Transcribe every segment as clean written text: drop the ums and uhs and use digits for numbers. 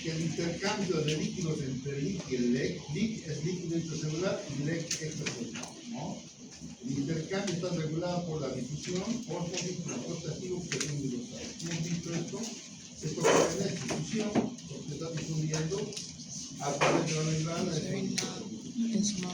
que el intercambio de líquidos entre LIC y el LEC, LIC es líquido intracelular y LEC extracelular, ¿no? El intercambio está regulado por la difusión, ósmosis, transporte activo, presión hidrostática. ¿Hemos visto esto? Esto es difusión, porque está difundiendo a través de la membrana de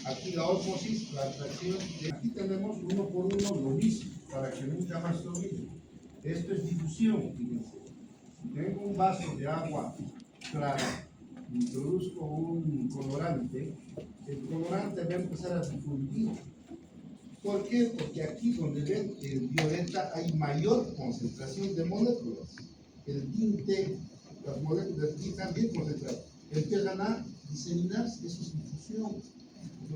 aquí la ósmosis, la atracción. Aquí tenemos uno por uno lo mismo, para que nunca más se olvide. Esto es difusión, fíjense. Si tengo un vaso de agua clara, introduzco un colorante, el colorante va a empezar a difundir. ¿Por qué? Porque aquí donde ven el violeta hay mayor concentración de moléculas. El tinte, las moléculas del tinte están bien concentradas. Empiezan a diseminarse, eso es difusión.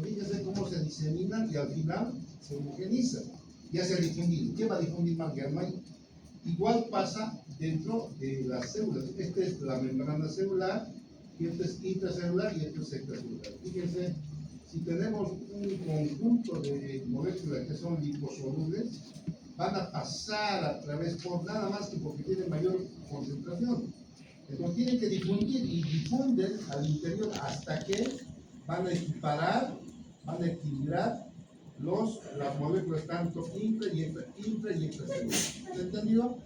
Fíjense cómo se diseminan y al final se homogenizan. Ya se ha difundido. ¿Qué va a difundir más? Ya no hay. Igual pasa dentro de las células. Esta es la membrana celular, y esto es intracelular y esto es extracelular. Fíjense, si tenemos un conjunto de moléculas que son liposolubles, van a pasar a través por nada más que porque tienen mayor concentración. Entonces tienen que difundir y difunden al interior hasta que van a equiparar, van a equilibrar las moléculas tanto intra y extracelular. ¿Se entendido?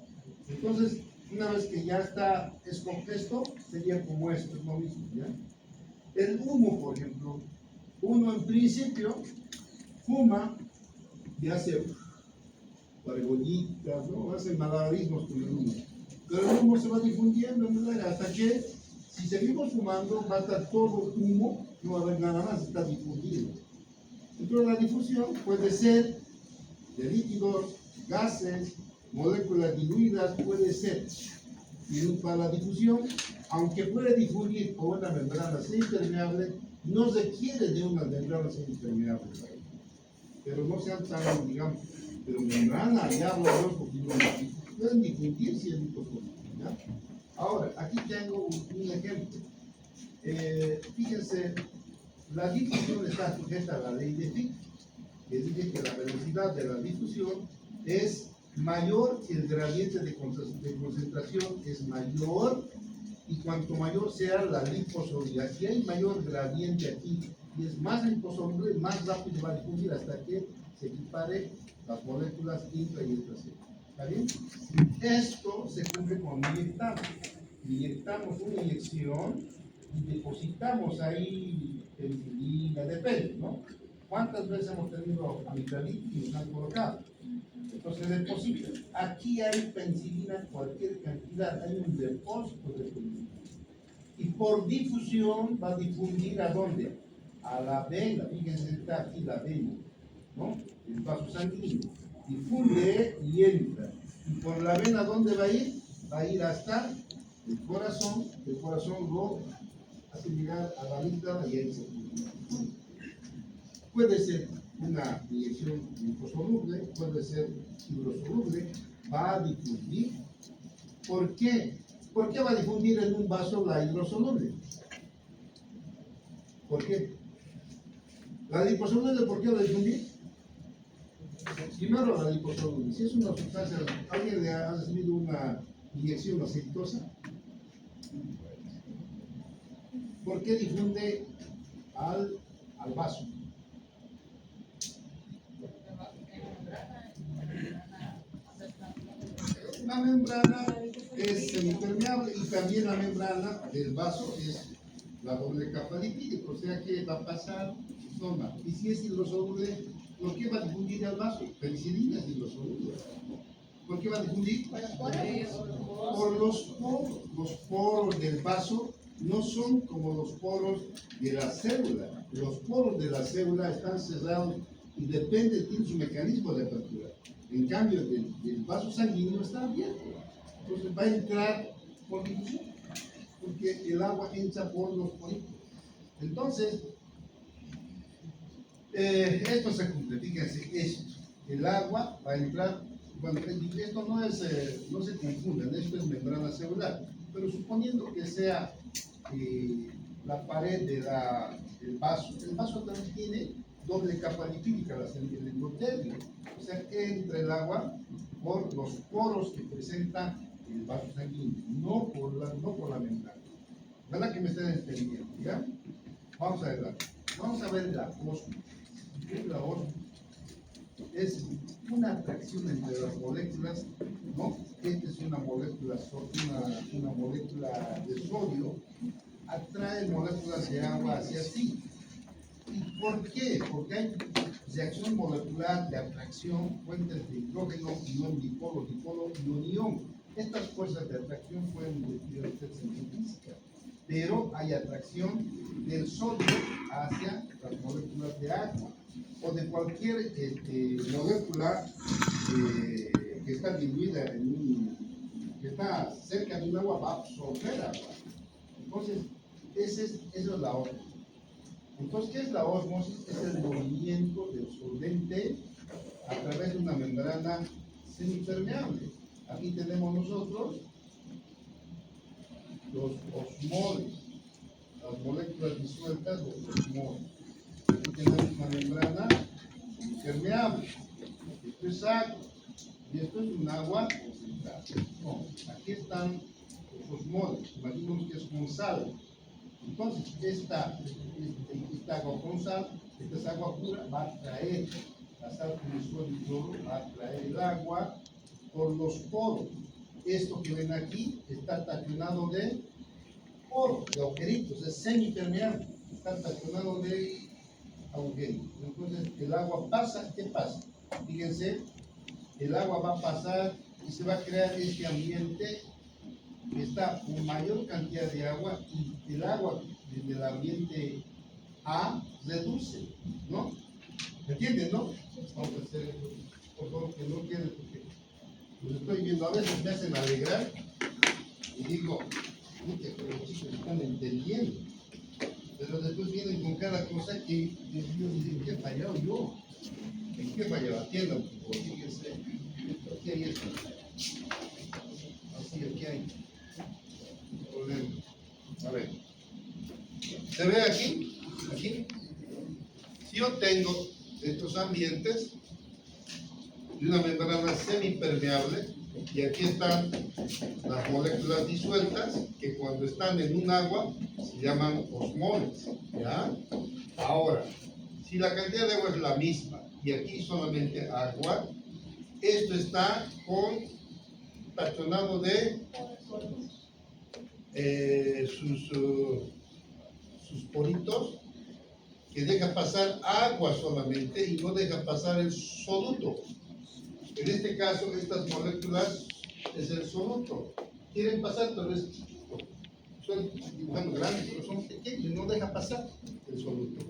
Entonces, una vez que ya está descompuesto, sería como esto, es lo mismo, ¿ya? El humo, por ejemplo, uno en principio fuma y hace parabolitas, ¿no? Hace malabarismos con el humo. Pero el humo se va difundiendo en el aire hasta que, si seguimos fumando, va a estar todo humo, no va a haber nada más, está difundido. Entonces la difusión puede ser de líquidos, gases, moléculas diluidas, puede ser. Y para la difusión, aunque puede difundir por una membrana semipermeable, no requiere de una membrana semipermeable. Pero no sean tan, digamos, pero membrana, ya hablo de porque pueden difundir si es liposoluble. Ahora, aquí tengo un ejemplo. Fíjense, la difusión está sujeta a la ley de Fick, que dice que la velocidad de la difusión es mayor que el gradiente de concentración es mayor, y cuanto mayor sea la liposolubilidad. Si hay mayor gradiente aquí y es más liposoluble, más rápido va a difundir hasta que se equipare las moléculas intra y extracelulares. ¿Está bien? Esto se cumple cuando inyectamos. Inyectamos una inyección y depositamos ahí penicilina, depende, ¿no? ¿Cuántas veces hemos tenido amigdalit y nos han colocado? Entonces deposita. Aquí hay penicilina, cualquier cantidad, hay un depósito de penicilina. Y por difusión va a difundir ¿a dónde? A la vena. Fíjense, está aquí la vena, ¿no? El vaso sanguíneo. Difunde y entra. Y por la vena, ¿dónde va a ir? Va a ir hasta el corazón lo hace llegar a la amígdala y ahí se difunde. Puede ser una inyección liposoluble, puede ser hidrosoluble, va a difundir. ¿Por qué? ¿Por qué va a difundir en un vaso la hidrosoluble? ¿Por qué? ¿La liposoluble por qué va a difundir? Primero la liposoluble. Si es una sustancia, ¿alguien le ha recibido una inyección aceitosa? ¿Por qué difunde al vaso? La membrana es semipermeable y también la membrana del vaso es la doble capa lipídica, o sea que va a pasar zona. Y si es hidrosoluble, ¿por qué va a difundir al vaso? Penicilina es hidrosoluble. ¿Por qué va a difundir? Por los poros. Los poros del vaso no son como los poros de la célula. Los poros de la célula están cerrados y depende, tiene su mecanismo de apertura. En cambio, el vaso sanguíneo está abierto. Entonces va a entrar por difusión, porque el agua entra por los poritos. Entonces, esto se cumple, fíjense, esto. El agua va a entrar, bueno, esto no es, no se confunden, esto es membrana celular, pero suponiendo que sea la pared del vaso, el vaso también tiene doble capa lipídica, el endotelio, o sea, entra el agua por los poros que presenta el vaso sanguíneo, no por la membrana. ¿Verdad que me están entendiendo? ¿Ya? Vamos a ver. Vamos a ver la osmosis. ¿Qué es la osmosis? Es una atracción entre las moléculas, ¿no? Esta es una molécula, una molécula de sodio, atrae moléculas de agua hacia sí. ¿Y por qué? Porque hay reacción molecular de atracción, fuentes de hidrógeno, ion dipolo, dipolo, ion. Estas fuerzas de atracción pueden investigar ustedes en física, pero hay atracción del sodio hacia las moléculas de agua o de cualquier molécula que está diluida que está cerca de un agua, va a absorber agua. Entonces, esa es la osmosis. Entonces, ¿qué es la osmosis? Es el movimiento del solvente a través de una membrana semipermeable. Aquí tenemos nosotros los osmoles, las moléculas disueltas, los osmoles. Aquí tenemos una membrana permeable. Esto es agua. Y esto es un agua concentrada. No, aquí están los osmoles. Imaginemos que es con sal. Entonces, esta agua con sal, esta es agua pura, va a atraer la sal con el suelo y cloro, va a atraer el agua por los poros. Esto que ven aquí está tachonado de poros, de agujeritos, es semipermeable, está tachonado de agujeritos. Entonces, el agua pasa, ¿qué pasa? Fíjense, el agua va a pasar y se va a crear este ambiente que está con mayor cantidad de agua y el agua desde el ambiente A reduce, ¿no? ¿Me entienden, no? Vamos a hacer eso, por favor, que no quede porque los estoy viendo, a veces me hacen alegrar y digo, pucha, que los chicos están entendiendo, pero después vienen con cada cosa que Dios mío, ¿en qué he fallado yo? ¿En qué he fallado? Atiendan, por favor, fíjense, aquí hay esto, así, aquí hay problema. A ver, ¿se ve aquí? Aquí. Si yo tengo estos ambientes de una membrana semipermeable y aquí están las moléculas disueltas que cuando están en un agua se llaman osmoles, ¿ya? Ahora, si la cantidad de agua es la misma y aquí solamente agua, esto está tachonado de sus poritos que deja pasar agua solamente y no deja pasar el soluto. En este caso, estas moléculas es el soluto. Quieren pasar, pero es chiquito. Son dibujando grandes, pero son pequeños y no deja pasar el soluto.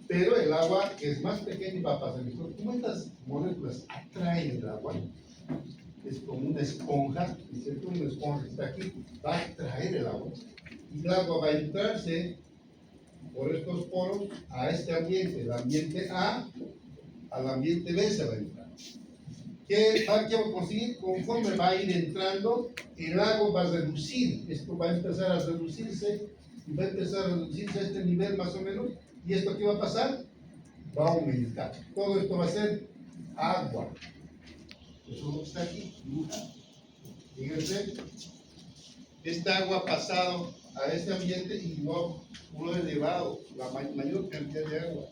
Pero el agua es más pequeña y va a pasar. Entonces, como estas moléculas atraen el agua, es como una esponja, ¿cierto? Una esponja que está aquí, va a atraer el agua. Y el agua va a entrarse por estos poros a este ambiente, el ambiente A, al ambiente B se va a entrar. ¿Qué va a conseguir? Conforme va a ir entrando, el agua va a reducir, esto va a empezar a reducirse, y va a empezar a reducirse a este nivel más o menos, y esto ¿qué va a pasar? Va a aumentar. Todo esto va a ser agua. Eso está aquí, dibuja. Fíjense, esta agua ha pasado a este ambiente y lo ha elevado, la mayor cantidad de agua.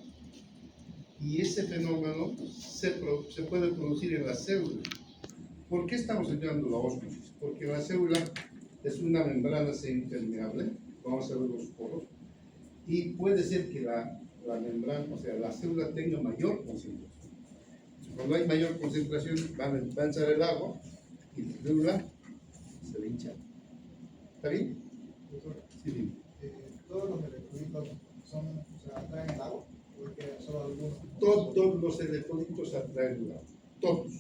Y ese fenómeno se puede producir en la célula. ¿Por qué estamos estudiando la ósmosis? Porque la célula es una membrana semipermeable, vamos a ver los poros, y puede ser que la membrana, o sea, la célula tenga mayor concentración. Cuando hay mayor concentración, va a entrar el agua y la célula se va a hinchar. ¿Está bien? Sí, bien. Todos los electrolitos se atraen el agua, porque solo algunos. Todos los electrolitos atraen el agua, todos.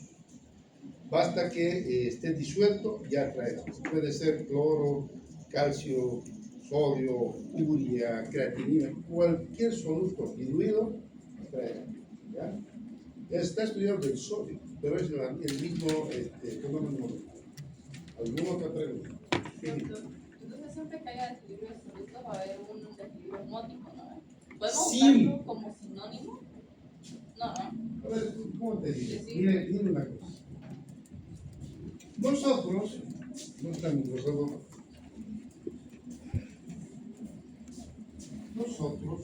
Basta que esté disuelto y atrae agua. Puede ser cloro, calcio, sodio, urea, creatinina, cualquier soluto diluido atrae agua. ¿Ya? Está estudiando el sodio, pero es el mismo fenómeno. ¿Alguna otra pregunta? Entonces siempre que haya desequilibrio de solutos va a haber un desequilibrio osmótico, ¿no? ¿Podemos Sí. usarlo como sinónimo? No, ¿no? A ver, ¿cómo te digo? Sí. Mire una cosa. Nosotros nosotros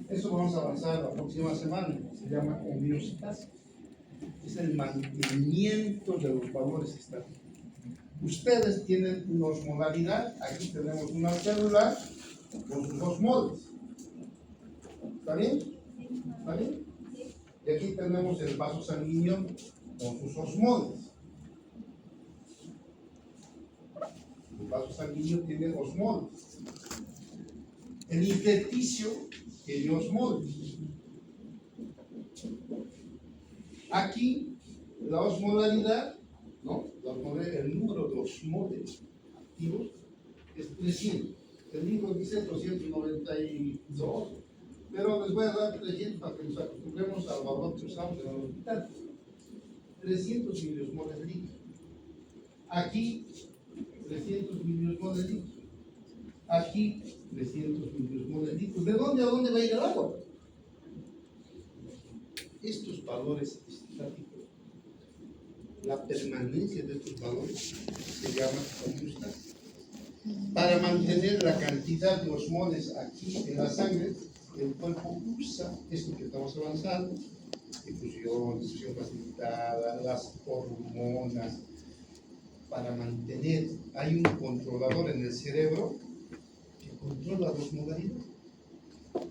eso vamos a avanzar la próxima semana, se llama homeostasis. Es el mantenimiento de los valores estáticos. Ustedes tienen una osmolaridad, aquí tenemos una célula con sus osmoles. ¿Está bien? ¿Está bien? Y aquí tenemos el vaso sanguíneo con sus osmoles. El vaso sanguíneo tiene osmoles. El intersticio tiene osmoles. Aquí la osmolaridad, ¿no? El número de osmoles activos es 300. El libro dice 292, pero les voy a dar 300 para que nos acostumbremos al valor que usamos en el hospital. 300 miliosmoles líquidos. Aquí 300 miliosmoles líquidos. Aquí 300 miliosmoles líquidos. ¿De dónde a dónde va a ir el agua? Estos valores estáticos, la permanencia de estos valores se llama homeostasis. Para mantener la cantidad de osmoles aquí en la sangre, el cuerpo usa esto que estamos avanzando, difusión facilitada, las hormonas, para mantener. Hay un controlador en el cerebro que controla la osmolaridad.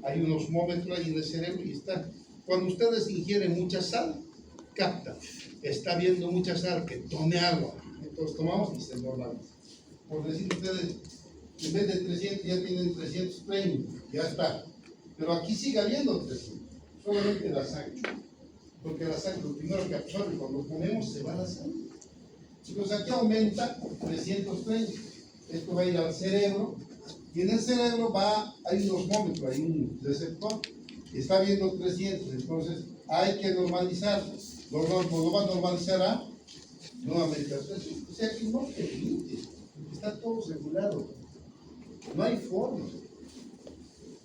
Hay un osmómetro ahí en el cerebro y está. Cuando ustedes ingieren mucha sal, capta. Está viendo mucha sal, que tome agua. Entonces tomamos y se normaliza. Por decir ustedes, en vez de 300 ya tienen 330, ya está. Pero aquí sigue habiendo 300, solamente la sangre. Porque la sangre, lo primero que absorbe cuando comemos, se va la sangre. Entonces aquí aumenta 330. Esto va a ir al cerebro. Y en el cerebro hay un osmómetro, hay un receptor. Está viendo 300, entonces hay que normalizarlo. Lo va a normalizar a nuevamente a 300. O sea que no permite, está todo regulado. No hay forma.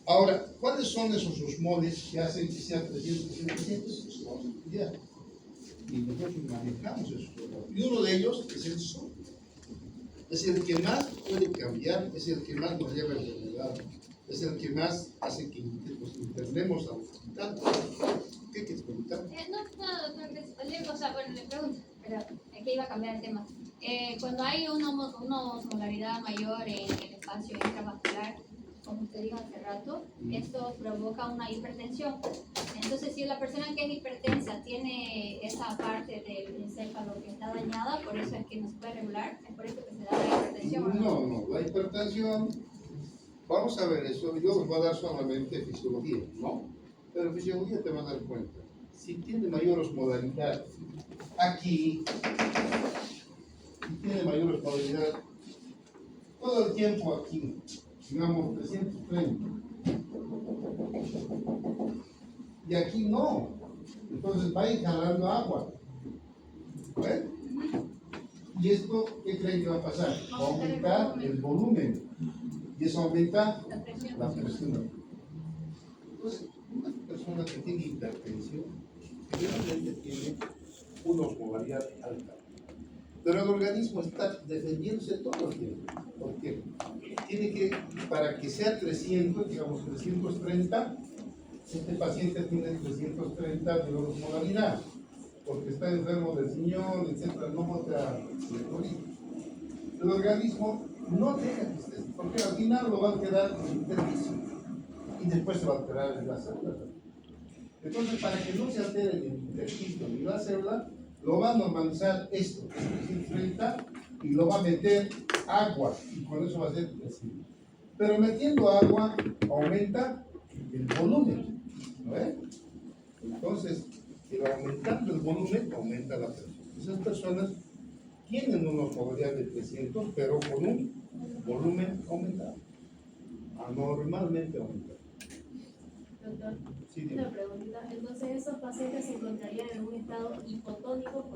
Ahora, ¿cuáles son esos osmoles que hacen que sea 300, 300? Pues vamos a estudiar. Y nosotros manejamos esos osmoles. Y uno de ellos es el sol. Es el que más puede cambiar, es el que más nos lleva a enfermedad, es el que más hace que nos internemos al hospital. ¿Qué quieres preguntar? O sea, bueno, le pregunto, pero es que iba a cambiar el tema. Cuando hay una osmolaridad mayor en el espacio intravascular, como usted dijo hace rato, esto provoca una hipertensión. Entonces, si la persona que es hipertensa tiene esa parte del encéfalo que está dañada, por eso es que no se puede regular, es por eso que se da la hipertensión. No, la hipertensión, vamos a ver eso, yo les voy a dar solamente fisiología, ¿no? Pero fisiología te vas a dar cuenta. Si tiene mayor osmolaridad aquí, si tiene mayor osmolaridad todo el tiempo aquí, digamos 330, y aquí no, entonces va a ir jalando agua. ¿Ven? ¿Y esto qué creen que va a pasar? Va a aumentar el volumen y eso aumenta la presión. Entonces, una persona que tiene hipertensión realmente tiene una osmolaridad alta, pero el organismo está defendiéndose todo el tiempo. ¿Por qué? Tiene que, para que sea 300, digamos 330, este paciente tiene 330 de osmolaridad, porque está enfermo del riñón, etcétera, no bota electrolitos. El organismo no deja que esté, porque al final lo va a alterar en el intersticio y después se va a alterar en la célula. Entonces, para que no se altere el intersticio ni la célula, lo va a normalizar esto, 330, y lo va a meter agua, y con eso va a ser 300. Pero metiendo agua aumenta el volumen, ¿no ves? Entonces, aumentando el volumen, aumenta la presión. Esas personas tienen una osmolaridad de 300, pero con un volumen aumentado, anormalmente aumentado. Doctor, Sí, dime. una preguntita. Entonces, ¿esos pacientes se encontrarían en un estado hipotónico?